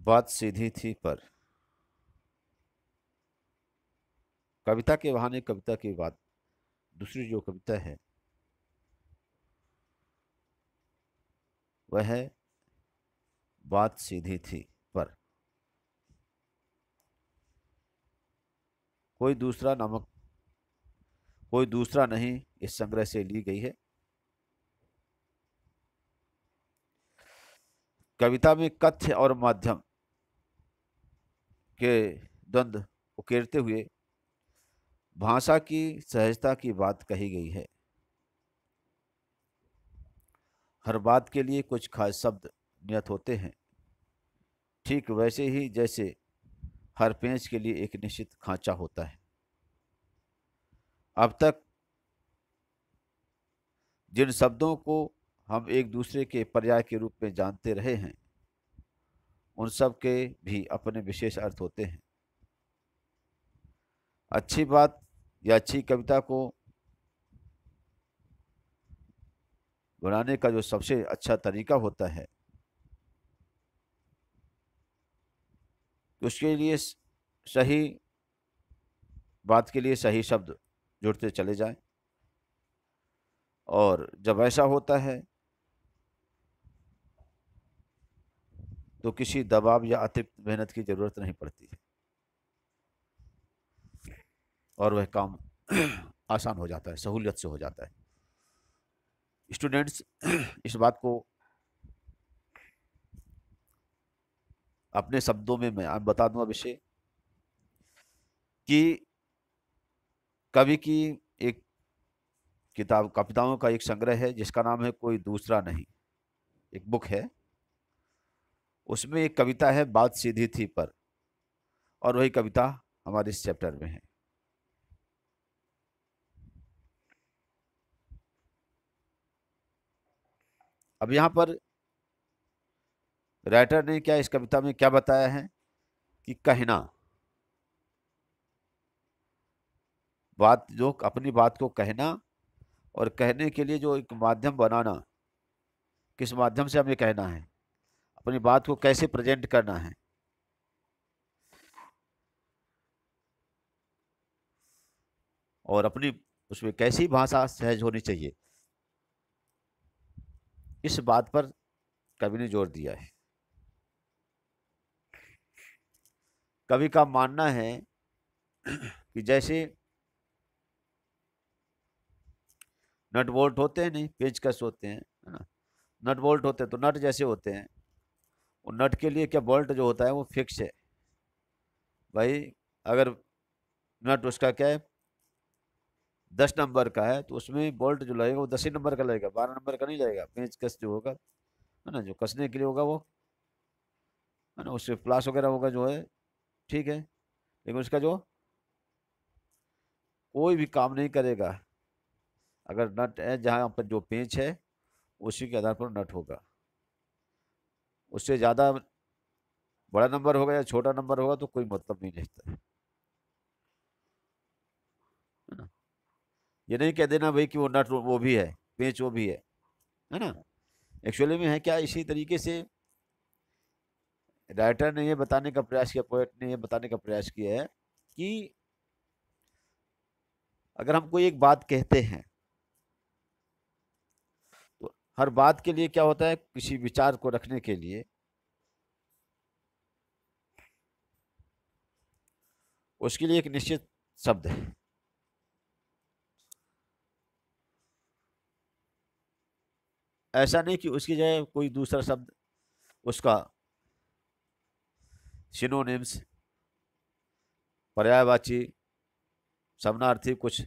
बात सीधी थी पर कविता के बहाने कविता की बात। दूसरी जो कविता है वह है बात सीधी थी पर कोई दूसरा नामक कोई दूसरा नहीं इस संग्रह से ली गई है। कविता में कथ्य और माध्यम के द्वंद्व उकेरते हुए भाषा की सहजता की बात कही गई है। हर बात के लिए कुछ खास शब्द नियत होते हैं, ठीक वैसे ही जैसे हर पेंच के लिए एक निश्चित खांचा होता है। अब तक जिन शब्दों को हम एक दूसरे के पर्याय के रूप में जानते रहे हैं, उन सब के भी अपने विशेष अर्थ होते हैं। अच्छी बात या अच्छी कविता को बनाने का जो सबसे अच्छा तरीका होता है, उसके लिए सही बात के लिए सही शब्द जुड़ते चले जाएं। और जब ऐसा होता है तो किसी दबाव या अतिरिक्त मेहनत की जरूरत नहीं पड़ती है और वह काम आसान हो जाता है, सहूलियत से हो जाता है। स्टूडेंट्स, इस बात को अपने शब्दों में मैं बता दूं विषय कि कवि की एक किताब कविताओं का एक संग्रह है जिसका नाम है कोई दूसरा नहीं, एक बुक है। उसमें एक कविता है बात सीधी थी पर, और वही कविता हमारे इस चैप्टर में है। अब यहाँ पर राइटर ने क्या इस कविता में क्या बताया है कि कहना, बात जो अपनी बात को कहना और कहने के लिए जो एक माध्यम बनाना, किस माध्यम से हमें कहना है, अपनी बात को कैसे प्रेजेंट करना है, और अपनी उसमें कैसी भाषा सहज होनी चाहिए, इस बात पर कवि ने जोर दिया है। कवि का मानना है कि जैसे नट बोल्ट होते हैं, नहीं पेचकस होते हैं, है ना। नट बोल्ट होते हैं तो नट जैसे होते हैं, और नट के लिए क्या बोल्ट जो होता है वो फिक्स है भाई। अगर नट उसका क्या है 10 नंबर का है तो उसमें बोल्ट जो लगेगा वो 10 ही नंबर का लगेगा, 12 नंबर का नहीं लगेगा। पेचकस जो होगा, है ना, जो कसने के लिए होगा वो, है ना, उससे प्लास वगैरह होगा जो है, ठीक है, लेकिन उसका जो कोई भी काम नहीं करेगा अगर नट है जहाँ पर जो पेंच है उसी के आधार पर नट होगा। उससे ज़्यादा बड़ा नंबर होगा या छोटा नंबर होगा तो कोई मतलब नहीं रहता है ना। ये नहीं कह देना भाई कि वो नट वो भी है, पेंच वो भी है ना। एक्चुअली में है क्या, इसी तरीके से राइटर ने ये बताने का प्रयास किया, पोएट ने ये बताने का प्रयास किया है कि अगर हम कोई एक बात कहते हैं तो हर बात के लिए क्या होता है, किसी विचार को रखने के लिए उसके लिए एक निश्चित शब्द है। ऐसा नहीं कि उसकी जगह कोई दूसरा शब्द, उसका सिनोनिम्स, पर्यायवाची, समानार्थी कुछ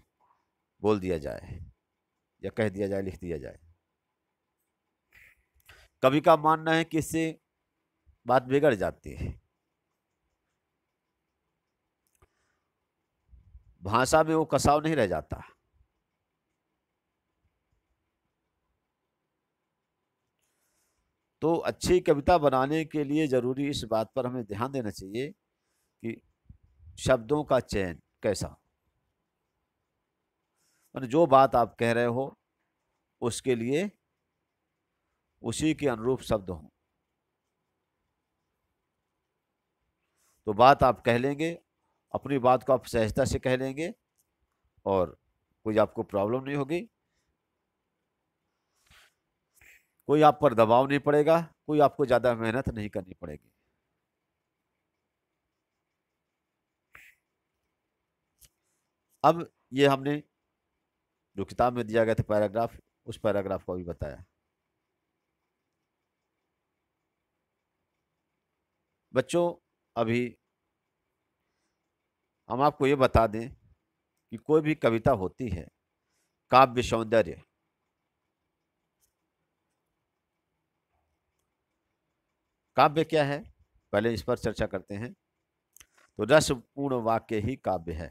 बोल दिया जाए या कह दिया जाए, लिख दिया जाए। कवि का मानना है कि इससे बात बिगड़ जाती है, भाषा में वो कसाव नहीं रह जाता। तो अच्छी कविता बनाने के लिए जरूरी इस बात पर हमें ध्यान देना चाहिए कि शब्दों का चयन कैसा, मतलब जो बात आप कह रहे हो उसके लिए उसी के अनुरूप शब्द हों। तो बात आप कह लेंगे, अपनी बात को आप सहजता से कह लेंगे और कोई आपको प्रॉब्लम नहीं होगी, कोई आप पर दबाव नहीं पड़ेगा, कोई आपको ज्यादा मेहनत नहीं करनी पड़ेगी। अब ये हमने जो किताब में दिया गया था पैराग्राफ, उस पैराग्राफ को भी बताया। बच्चों, अभी हम आपको ये बता दें कि कोई भी कविता होती है, काव्य सौंदर्य, काव्य क्या है, पहले इस पर चर्चा करते हैं। तो रसपूर्ण वाक्य ही काव्य है।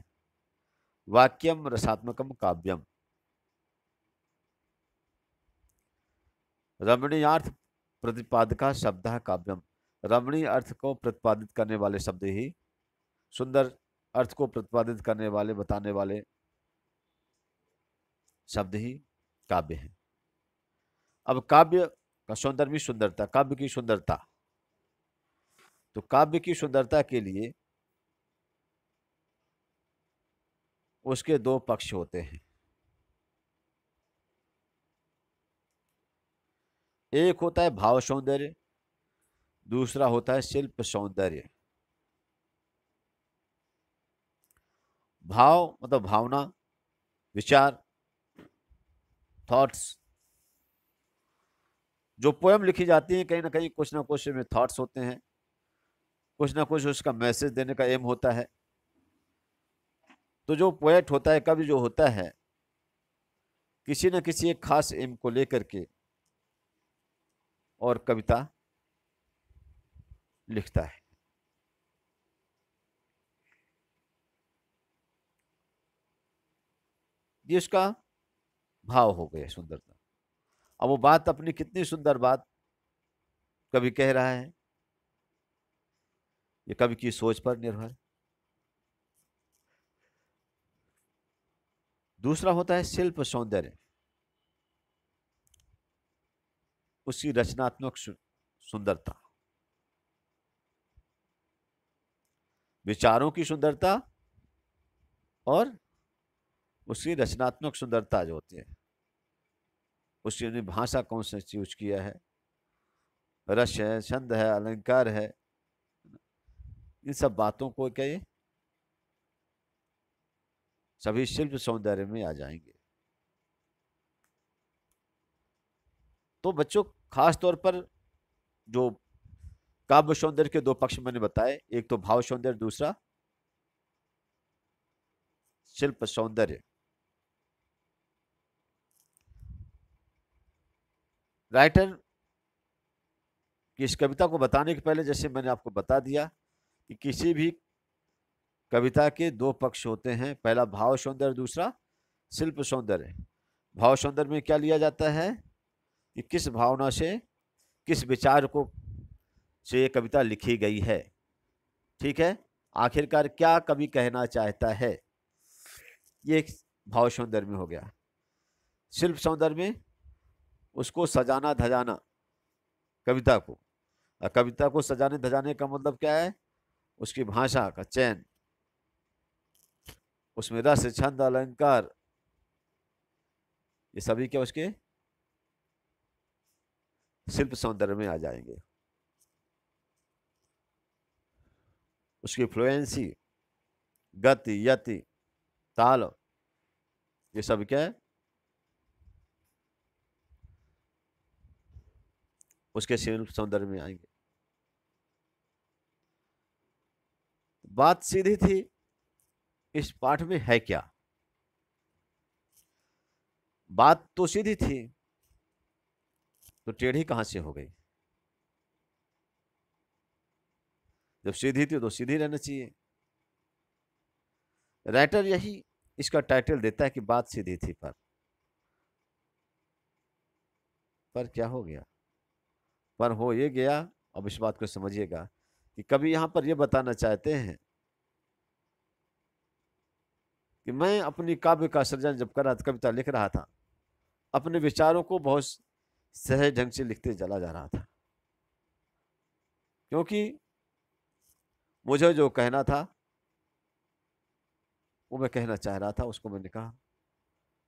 वाक्यम रसात्मकम काव्यम। रमणीयार्थ प्रतिपादका शब्द काव्यम। रमणीय अर्थ को प्रतिपादित करने वाले शब्द ही, सुंदर अर्थ को प्रतिपादित करने वाले, बताने वाले शब्द ही काव्य है। अब काव्य का सौंदर्य में सुंदरता, काव्य की सुंदरता, तो काव्य की सुंदरता के लिए उसके दो पक्ष होते हैं। एक होता है भाव सौंदर्य, दूसरा होता है शिल्प सौंदर्य। भाव मतलब भावना, विचार, थॉट्स। जो पोएम लिखी जाती है कहीं ना कहीं कुछ ना कुछ में थॉट्स होते हैं, कुछ ना कुछ उसका मैसेज देने का एम होता है। तो जो पोएट होता है, कवि जो होता है, किसी न किसी एक खास एम को लेकर के और कविता लिखता है। ये उसका भाव हो गया, सुंदरता। अब वो बात अपनी कितनी सुंदर बात कवि कह रहा है, ये कवि की सोच पर निर्भर। दूसरा होता है शिल्प सौंदर्य, उसकी रचनात्मक सुंदरता, विचारों की सुंदरता और उसकी रचनात्मक सुंदरता जो होती है, उसकी भाषा कौन सा यूज किया है, रस है, छंद है, अलंकार है, इन सब बातों को क्या ये सभी शिल्प सौंदर्य में आ जाएंगे। तो बच्चों, खास तौर पर जो काव्य सौंदर्य के दो पक्ष मैंने बताए, एक तो भाव सौंदर्य, दूसरा शिल्प सौंदर्य। राइटर की इस कविता को बताने के पहले, जैसे मैंने आपको बता दिया कि किसी भी कविता के दो पक्ष होते हैं, पहला भाव सौंदर्य, दूसरा शिल्प सौंदर्य। भाव सौंदर्य में क्या लिया जाता है कि किस भावना से, किस विचार को से ये कविता लिखी गई है, ठीक है, आखिरकार क्या कवि कहना चाहता है, ये भाव सौंदर्य में हो गया। शिल्प सौंदर्य में उसको सजाना धजाना, कविता को, कविता को सजाने धजाने का मतलब क्या है, उसकी भाषा का चयन, उसमें रस, छंद, अलंकार, ये सभी क्या उसके शिल्प सौंदर्य में आ जाएंगे। उसकी फ्लुएंसी, गति, यति, ताल, ये सब क्या है उसके शिल्प सौंदर्य में आएंगे। बात सीधी थी, इस पाठ में है क्या? बात तो सीधी थी, तो टेढ़ी कहां से हो गई? जब सीधी थी तो सीधी रहना चाहिए। राइटर यही इसका टाइटल देता है कि बात सीधी थी, पर क्या हो गया? पर हो ये गया। अब इस बात को समझिएगा कि कभी यहां पर यह बताना चाहते हैं कि मैं अपनी काव्य का सृजन जब कर रहा था, कविता लिख रहा था, अपने विचारों को बहुत सहज ढंग से लिखते चला जा रहा था, क्योंकि मुझे जो कहना था वो मैं कहना चाह रहा था, उसको मैंने कहा,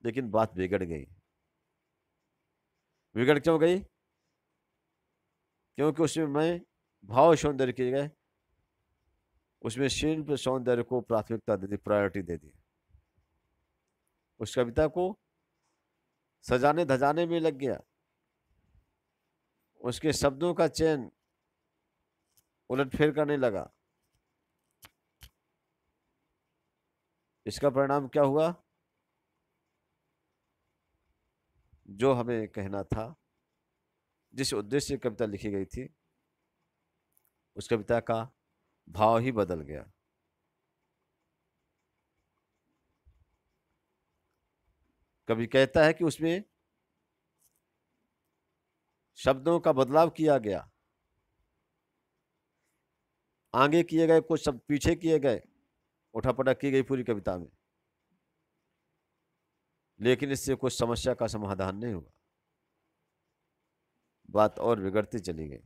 लेकिन बात बिगड़ गई। बिगड़ क्यों गई? क्योंकि उसमें मैं भाव सौंदर्य की जगह उसमें शिल्प सौंदर्य को प्राथमिकता दे दी, प्रायोरिटी दे दी। उस कविता को सजाने धजाने में लग गया, उसके शब्दों का चयन उलटफेर करने लगा। इसका परिणाम क्या हुआ? जो हमें कहना था, जिस उद्देश्य से कविता लिखी गई थी, उस कविता का भाव ही बदल गया। कवि कहता है कि उसमें शब्दों का बदलाव किया गया, आगे किए गए कुछ शब्द पीछे किए गए, उठापटक की गई पूरी कविता में, लेकिन इससे कुछ समस्या का समाधान नहीं हुआ, बात और बिगड़ती चली गई।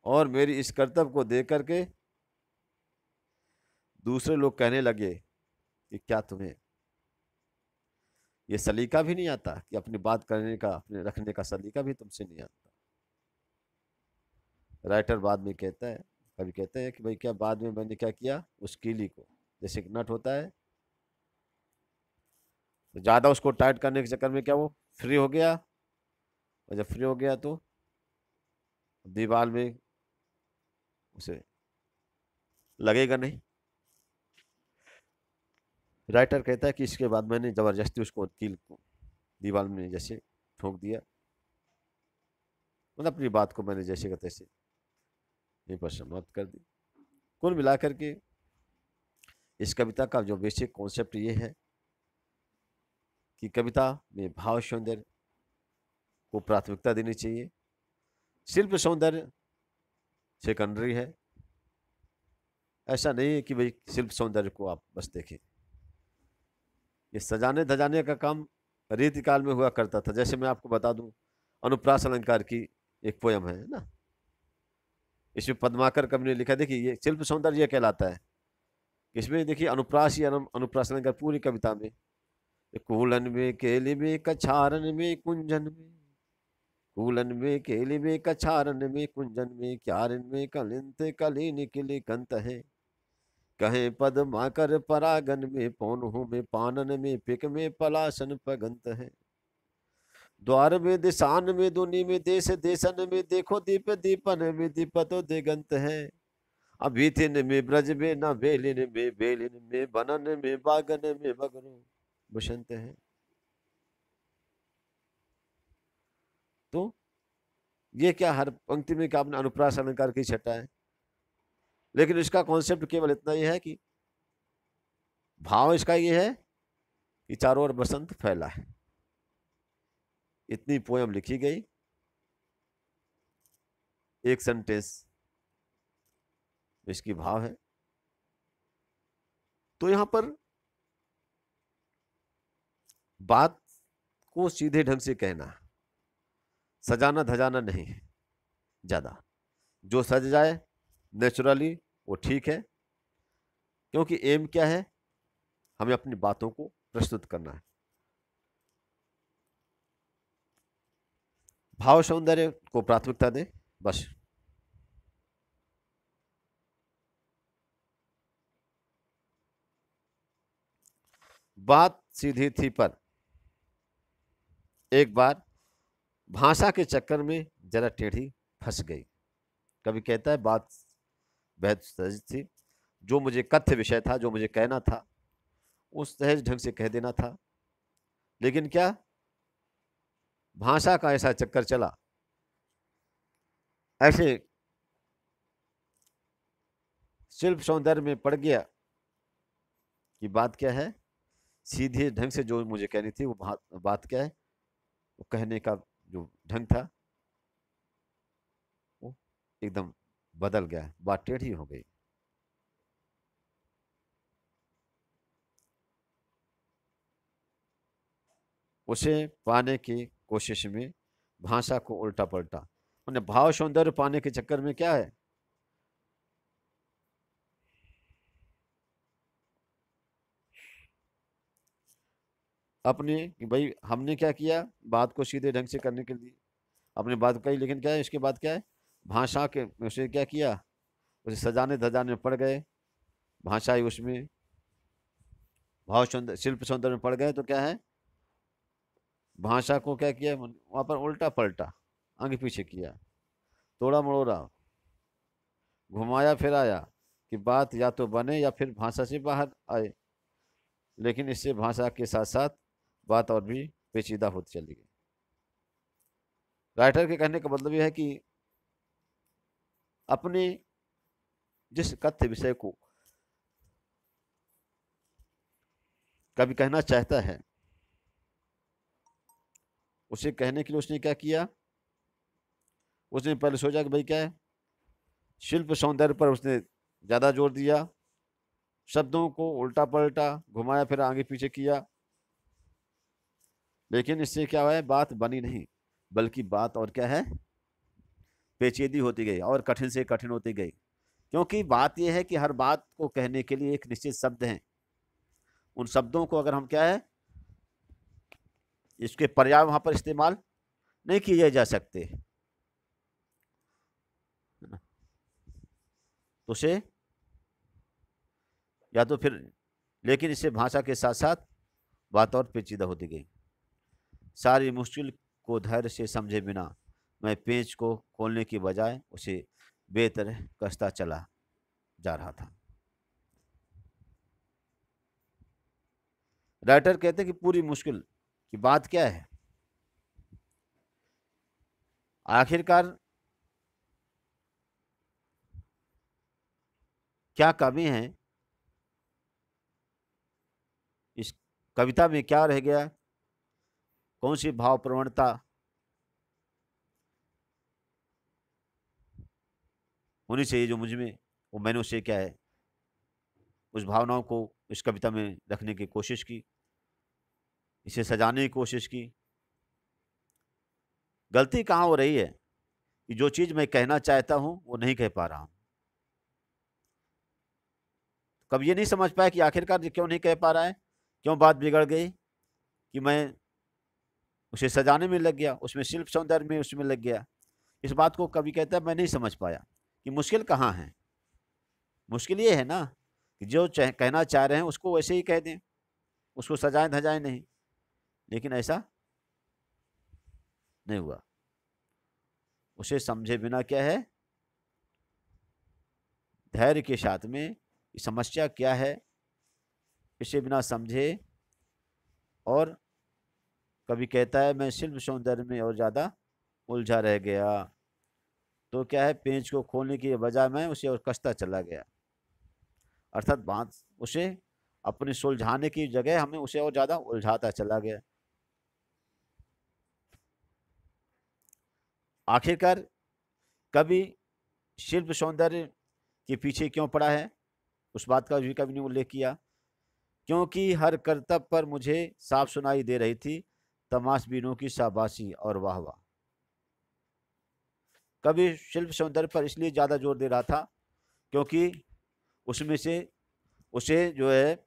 और मेरी इस कर्तव्य को देख करके दूसरे लोग कहने लगे कि क्या तुम्हें ये सलीका भी नहीं आता, कि अपनी बात करने का, अपने रखने का सलीका भी तुमसे नहीं आता। राइटर बाद में कहता है, कभी कहते हैं कि भाई क्या बाद में मैंने क्या किया, उस कीली को, जैसे एक नट होता है, तो ज्यादा उसको टाइट करने के चक्कर में क्या वो फ्री हो गया, और जब फ्री हो गया तो दीवार में उसे लगेगा नहीं। राइटर कहता है कि इसके बाद मैंने जबरदस्ती उसको कील को दीवार में जैसे ठोक दिया, मतलब अपनी बात को मैंने जैसे का तैसे यहीं पर समाप्त कर दी। कुल मिलाकर के इस कविता का जो बेसिक कॉन्सेप्ट ये है कि कविता में भाव सौंदर्य को प्राथमिकता देनी चाहिए, शिल्प सौंदर्य सेकेंडरी है। ऐसा नहीं है कि भाई शिल्प सौंदर्य को आप बस देखें। ये सजाने धजाने का काम रीतिकाल में हुआ करता था। जैसे मैं आपको बता दूं, अनुप्रास अलंकार की एक पोयम है ना, इसमें पद्माकर कवि ने लिखा, देखिए ये शिल्प सौंदर्य ये कहलाता है। इसमें देखिए अनुप्रास या अनुप्रास अलंकार पूरी कविता में, कूलन में केली में कछारन में कुंजन में, कूलन में केली में कछारन में कुंजन में, क्यारन में कलिंत कलीन किली कंत है, कहे पद माकर परागन में, पौनहु में पानन में, पिक में पलासन पगंत है, द्वार में दिशान में दुनि में देश देशन में, देखो दीप दीपन में दीपतो दिगंत है, अभिथिन में ब्रज में न बेलिन में, बेलिन में बनन में बागन में बगरो बसंत है। तो ये क्या हर पंक्ति में क्या आपने अनुप्रास अलंकार की छटा है, लेकिन इसका कॉन्सेप्ट केवल इतना ही है कि भाव इसका ये है कि चारों ओर बसंत फैला है। इतनी पोयम लिखी गई, एक सेंटेंस इसकी भाव है। तो यहां पर बात को सीधे ढंग से कहना, सजाना धजाना नहीं है ज्यादा। जो सज जाए नेचुरली वो ठीक है, क्योंकि एम क्या है, हमें अपनी बातों को प्रस्तुत करना है। भाव सौंदर्य को प्राथमिकता दें बस। बात सीधी थी, पर एक बार भाषा के चक्कर में जरा टेढ़ी फंस गई। कभी कहता है बात बेहद सहज थी, जो मुझे कथ्य विषय था, जो मुझे कहना था, उस सहज ढंग से कह देना था, लेकिन क्या भाषा का ऐसा चक्कर चला, ऐसे शिल्प सौंदर्य में पड़ गया कि बात क्या है, सीधे ढंग से जो मुझे कहनी थी वो बात क्या है, वो कहने का जो ढंग था वो एकदम बदल गया, बात टेढ़ी हो गई। उसे पाने की कोशिश में भाषा को उल्टा पलटा, भाव सौंदर्य पाने के चक्कर में क्या है, अपने कि भाई हमने क्या किया, बात को सीधे ढंग से करने के लिए अपनी बात कही, लेकिन क्या है इसके बाद क्या है, भाषा के उसे क्या किया, उसे सजाने धजाने में पड़ गए, भाषाई उसमें भाव सौंदर्य शिल्प सौंदर्य में पड़ गए, तो क्या है, भाषा को क्या किया वहां पर, उल्टा पलटा, आगे पीछे किया, तोड़ा मड़ोड़ा, घुमाया फिराया, कि बात या तो बने या फिर भाषा से बाहर आए, लेकिन इससे भाषा के साथ साथ बात और भी पेचीदा होती चली गई। राइटर के कहने का मतलब यह है कि अपने जिस कथ्य विषय को कभी कहना चाहता है, उसे कहने के लिए उसने क्या किया, उसने पहले सोचा कि भाई क्या है, शिल्प सौंदर्य पर उसने ज्यादा जोर दिया, शब्दों को उल्टा पलटा, घुमाया फिर आगे पीछे किया, लेकिन इससे क्या हुआ है, बात बनी नहीं, बल्कि बात और क्या है, पेचीदी होती गई और कठिन से कठिन होती गई। क्योंकि बात यह है कि हर बात को कहने के लिए एक निश्चित शब्द हैं, उन शब्दों को अगर हम क्या है, इसके पर्याय वहां पर इस्तेमाल नहीं किए जा सकते, तो उसे या तो फिर, लेकिन इससे भाषा के साथ साथ बात और पेचीदा होती गई। सारी मुश्किल को धैर्य से समझे बिना मैं पेंच को खोलने की बजाय उसे बेतरह कसता चला जा रहा था। राइटर कहते हैं कि पूरी मुश्किल की बात क्या है, आखिरकार क्या कमी है, इस कविता में क्या रह गया, कौन सी भाव प्रवणता होनी चाहिए जो मुझ में, वो मैंने उसे क्या है, उस भावनाओं को इस कविता में रखने की कोशिश की, इसे सजाने की कोशिश की। गलती कहाँ हो रही है कि जो चीज मैं कहना चाहता हूं वो नहीं कह पा रहा हूं। कब ये नहीं समझ पाया कि आखिरकार क्यों नहीं कह पा रहा है, क्यों बात बिगड़ गई, कि मैं उसे सजाने में लग गया, उसमें शिल्प सौंदर्य में उसमें लग गया। इस बात को कभी कहता है मैं नहीं समझ पाया कि मुश्किल कहाँ है। मुश्किल ये है ना कि जो कहना चाह रहे हैं उसको वैसे ही कह दें, उसको सजाएं धजाएं नहीं, लेकिन ऐसा नहीं हुआ। उसे समझे बिना क्या है, धैर्य के साथ में समस्या क्या है इसे बिना समझे, और कभी कहता है मैं शिल्प सौंदर्य में और ज्यादा उलझा रह गया, तो क्या है, पेंच को खोलने की बजाय मैं उसे और कसता चला गया, अर्थात बात उसे अपने सुलझाने की जगह हमें उसे और ज्यादा उलझाता चला गया। आखिरकार कभी शिल्प सौंदर्य के पीछे क्यों पड़ा है, उस बात का भी कभी ने उल्लेख किया, क्योंकि हर करतब पर मुझे साफ सुनाई दे रही थी तमाशबीनों की शाबाशी और वाह वाह। कभी शिल्प सौंदर्य पर इसलिए ज्यादा जोर दे रहा था क्योंकि उसमें से उसे जो है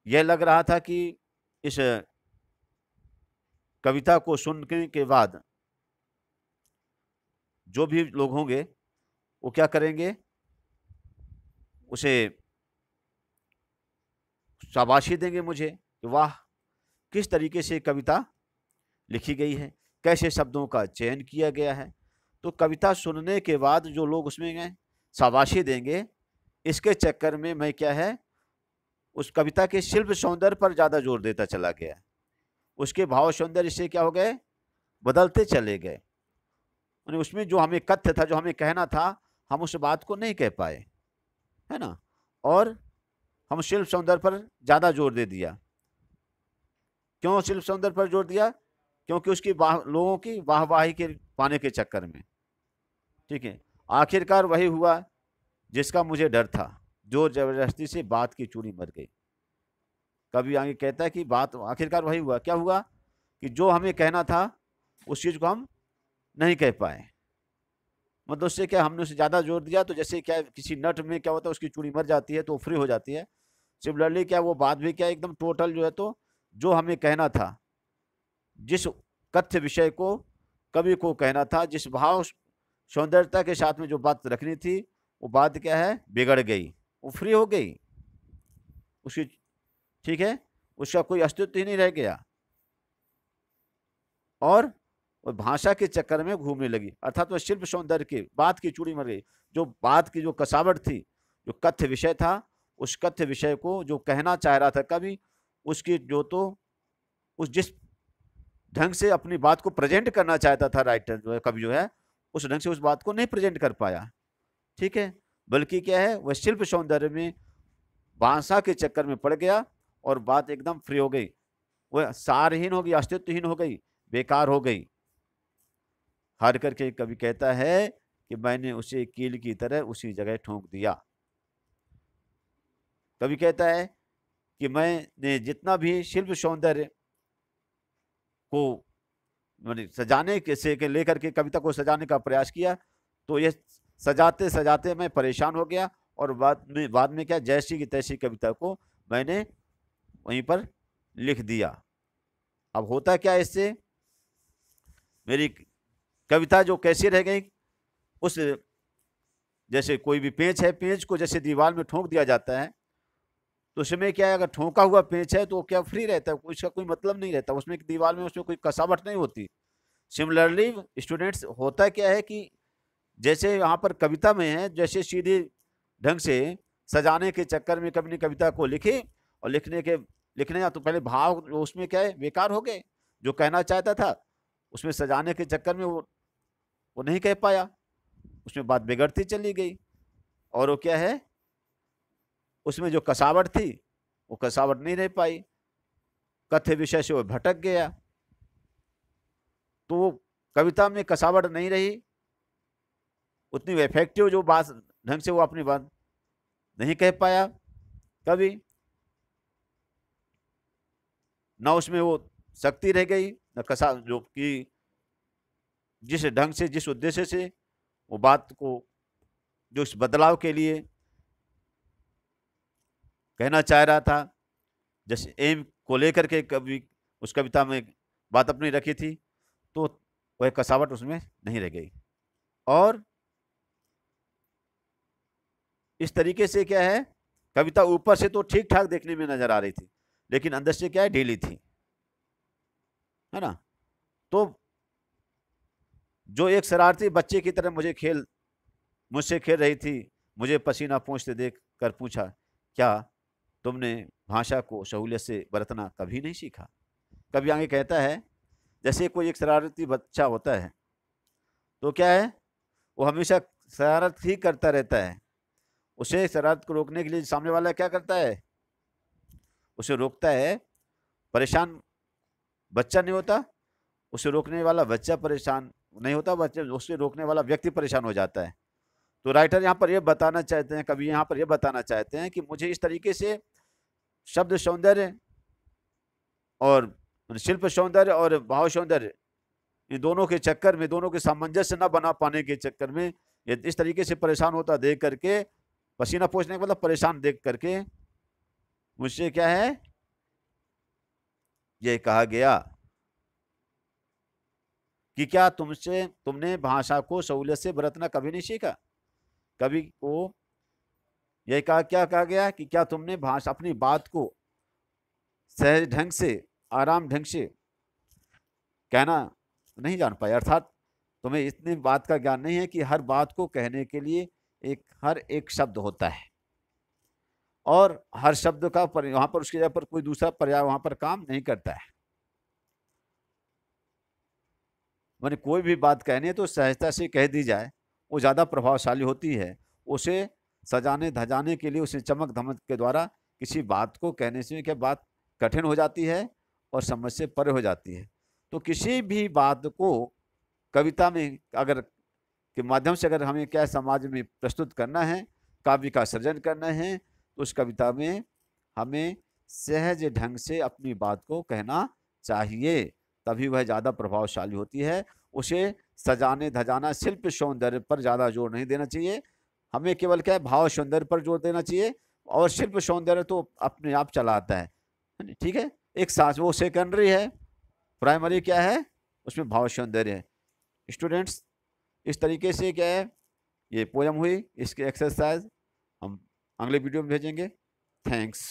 यह लग रहा था कि इस कविता को सुनने के बाद जो भी लोग होंगे वो क्या करेंगे, उसे शाबाशी देंगे मुझे कि वाह किस तरीके से कविता लिखी गई है, कैसे शब्दों का चयन किया गया है। तो कविता सुनने के बाद जो लोग उसमें गए शाबाशी देंगे, इसके चक्कर में मैं क्या है, उस कविता के शिल्प सौंदर्य पर ज्यादा जोर देता चला गया, उसके भाव सौंदर्य से क्या हो गए, बदलते चले गए। उसमें जो हमें कथ्य था, जो हमें कहना था, हम उस बात को नहीं कह पाए, है ना, और हम शिल्प सौंदर्य पर ज्यादा जोर दे दिया। क्यों शिल्प सौंदर्य पर जोर दिया, क्योंकि उसकी लोगों की वाहवाही के पाने के चक्कर में, ठीक है। आखिरकार वही हुआ जिसका मुझे डर था, जोर जबरदस्ती से बात की चूड़ी मर गई। कभी आगे कहता है कि बात आखिरकार वही हुआ, क्या हुआ कि जो हमें कहना था उस चीज को हम नहीं कह पाए, मतलब उससे क्या हमने उसे ज्यादा जोर दिया, तो जैसे क्या किसी नट में क्या होता है उसकी चूड़ी मर जाती है तो फ्री हो जाती है, सिमिलरली क्या वो बात भी क्या एकदम टोटल जो है तो जो हमें कहना था, जिस कथ्य विषय को कवि को कहना था, जिस भाव सौंदर्यता के साथ में जो बात रखनी थी, वो बात क्या है, बिगड़ गई, वो फ्री हो गई उसकी, ठीक है, उसका कोई अस्तित्व ही नहीं रह गया, और वो भाषा के चक्कर में घूमने लगी, अर्थात वह शिल्प सौंदर्य की बात की चूड़ी मर गई। जो बात की जो कसावट थी, जो कथ्य विषय था, उस कथ्य विषय को जो कहना चाह रहा था कवि, उसकी जो तो उस जिस ढंग से अपनी बात को प्रेजेंट करना चाहता था राइटर जो है, कवि जो है, उस ढंग से उस बात को नहीं प्रेजेंट कर पाया, ठीक है, बल्कि क्या है, वह शिल्प सौंदर्य में भाषा के चक्कर में पड़ गया और बात एकदम फ्री हो गई, वह सारहीन हो गई, अस्तित्वहीन हो गई, बेकार हो गई। हार करके कवि कहता है कि मैंने उसे कील की तरह उसी जगह ठोक दिया। कवि कहता है कि मैंने जितना भी शिल्प सौंदर्य को सजाने के से लेकर के कविता को सजाने का प्रयास किया, तो ये सजाते सजाते मैं परेशान हो गया, और बाद में क्या, जैसी की तैसी कविता को मैंने वहीं पर लिख दिया। अब होता क्या इससे, मेरी कविता जो कैसी रह गई, उस जैसे कोई भी पेंच है, पेंच को जैसे दीवार में ठोक दिया जाता है, तो उसमें क्या है, अगर ठोका हुआ पेंच है तो क्या फ्री रहता है, उसका कोई मतलब नहीं रहता, उसमें दीवार में उसमें कोई कसावट नहीं होती। सिमिलरली स्टूडेंट्स, होता क्या है कि जैसे यहाँ पर कविता में है, जैसे सीधे ढंग से सजाने के चक्कर में कवि ने कविता को लिखी, और लिखने तो पहले भाव उसमें क्या है, बेकार हो गए, जो कहना चाहता था उसमें सजाने के चक्कर में वो नहीं कह पाया, उसमें बात बिगड़ती चली गई, और वो क्या है, उसमें जो कसावट थी वो कसावट नहीं रह पाई, कथ्य विषय से वो भटक गया, तो वो कविता में कसावट नहीं रही, उतनी इफेक्टिव जो बात ढंग से वो अपनी बात नहीं कह पाया कवि, ना उसमें वो शक्ति रह गई, न कसा जो कि जिस ढंग से, जिस उद्देश्य से वो बात को, जो इस बदलाव के लिए कहना चाह रहा था, जैसे एम को लेकर के कवि उस कविता में बात अपनी रखी थी, तो वह कसावट उसमें नहीं रह गई, और इस तरीके से क्या है, कविता ऊपर से तो ठीक ठाक देखने में नजर आ रही थी, लेकिन अंदर से क्या है, ढीली थी, है ना। तो जो एक शरारती बच्चे की तरह मुझसे खेल रही थी, मुझे पसीना पोंछते देख कर पूछा, क्या तुमने भाषा को सहूलियत से बरतना कभी नहीं सीखा। कभी आगे कहता है, जैसे कोई एक शरारती बच्चा होता है, तो क्या है, वो हमेशा शरारत ही करता रहता है, उसे शरारत को रोकने के लिए सामने वाला क्या करता है, उसे रोकता है, परेशान बच्चा नहीं होता, उसे रोकने वाला बच्चा परेशान नहीं होता, बच्चे उसे रोकने वाला व्यक्ति परेशान हो जाता है। तो राइटर यहाँ पर यह बताना चाहते हैं, कवि यहाँ पर यह बताना चाहते हैं कि मुझे इस तरीके से शब्द सौंदर्य और शिल्प सौंदर्य और भाव सौंदर्य, इन दोनों के चक्कर में, दोनों के सामंजस्य न बना पाने के चक्कर में, ये इस तरीके से परेशान होता देख करके, पसीना पोंछने का मतलब परेशान देख करके मुझसे क्या है, ये कहा गया कि क्या तुमने भाषा को सहूलियत से बरतना कभी नहीं सीखा। कवि को यह क्या कहा गया कि क्या तुमने भाषा, अपनी बात को सहज ढंग से, आराम ढंग से कहना नहीं जान पाए, अर्थात तुम्हें इतनी बात का ज्ञान नहीं है कि हर बात को कहने के लिए हर एक शब्द होता है, और हर शब्द का वहां पर उसकी जगह पर कोई दूसरा पर्याय वहां पर काम नहीं करता है। मैंने कोई भी बात कहनी है तो सहजता से कह दी जाए, वो ज़्यादा प्रभावशाली होती है। उसे सजाने धजाने के लिए, उसे चमक धमक के द्वारा किसी बात को कहने से क्या बात कठिन हो जाती है और समझ से परे हो जाती है। तो किसी भी बात को कविता में अगर के माध्यम से अगर हमें क्या समाज में प्रस्तुत करना है, काव्य का सृजन करना है, तो उस कविता में हमें सहज ढंग से अपनी बात को कहना चाहिए, तभी वह ज़्यादा प्रभावशाली होती है। उसे सजाने धजाना, शिल्प सौंदर्य पर ज़्यादा जोर नहीं देना चाहिए, हमें केवल क्या है, भाव सौंदर्य पर जोर देना चाहिए, और शिल्प सौंदर्य तो अपने आप चला आता है, ठीक है। एक साथ वो सेकेंडरी है, प्राइमरी क्या है, उसमें भाव सौंदर्य है। स्टूडेंट्स, इस तरीके से क्या है, ये पोयम हुई, इसके एक्सरसाइज हम अगले वीडियो में भेजेंगे। थैंक्स।